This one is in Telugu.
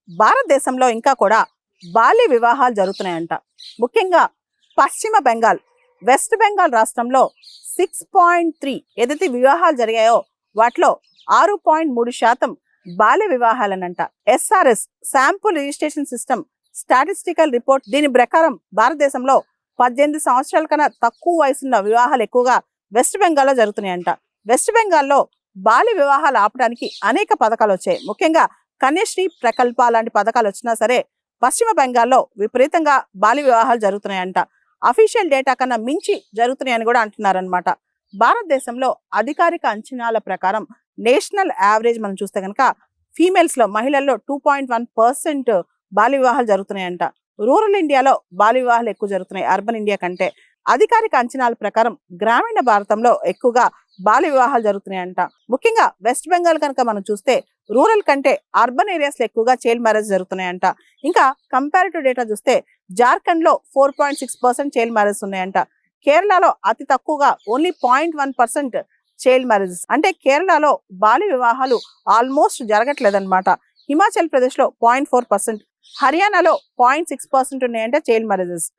భారతదేశంలో ఇంకా కూడా బాల్య వివాహాలు జరుగుతున్నాయంట. ముఖ్యంగా పశ్చిమ బెంగాల్, వెస్ట్ బెంగాల్ రాష్ట్రంలో 6.3 ఏదైతే వివాహాలు జరిగాయో వాటిలో 6.3% బాల్య వివాహాలనంట. SRS sample registration system statistical report దీని ప్రకారం భారతదేశంలో 18 సంవత్సరాల కన్నా తక్కువ వయసున్న వివాహాలు ఎక్కువగా వెస్ట్ బెంగాల్లో జరుగుతున్నాయంట. వెస్ట్ బెంగాల్లో బాల్య వివాహాలు ఆపడానికి అనేక పథకాలు వచ్చాయి. ముఖ్యంగా కన్యశ్రీ ప్రకల్ప లాంటి పథకాలు వచ్చినా సరే పశ్చిమ బెంగాల్లో విపరీతంగా బాల్య వివాహాలు జరుగుతున్నాయంట. అఫీషియల్ డేటా కన్నా మించి జరుగుతున్నాయని కూడా అంటున్నారనమాట. భారతదేశంలో అధికారిక అంచనాల ప్రకారం నేషనల్ యావరేజ్ మనం చూస్తే కనుక ఫీమేల్స్ లో మహిళల్లో 2.1% బాల్య వివాహాలు జరుగుతున్నాయంట. రూరల్ ఇండియాలో బాల్య వివాహాలు ఎక్కువ జరుగుతున్నాయి అర్బన్ ఇండియా కంటే. అధికారిక అంచనాల ప్రకారం గ్రామీణ భారతంలో ఎక్కువగా బాల్య వివాహాలు జరుగుతున్నాయంట. ముఖ్యంగా వెస్ట్ బెంగాల్ కనుక మనం చూస్తే రూరల్ కంటే అర్బన్ ఏరియాస్ లో ఎక్కువగా చైల్డ్ మ్యారేజ్ జరుగుతున్నాయంట. ఇంకా కంపారిటివ్ డేటా చూస్తే జార్ఖండ్ లో 4.6% చైల్డ్ మ్యారేజ్ ఉన్నాయంట. కేరళలో అతి తక్కువగా ఓన్లీ 0.1% చైల్డ్ మ్యారేజెస్. అంటే కేరళలో బాల్య వివాహాలు ఆల్మోస్ట్ జరగట్లేదన్నమాట. హిమాచల్ ప్రదేశ్ లో 0.4%, హర్యానాలో 0.6% ఉన్నాయంటే చైల్డ్ మ్యారేజెస్.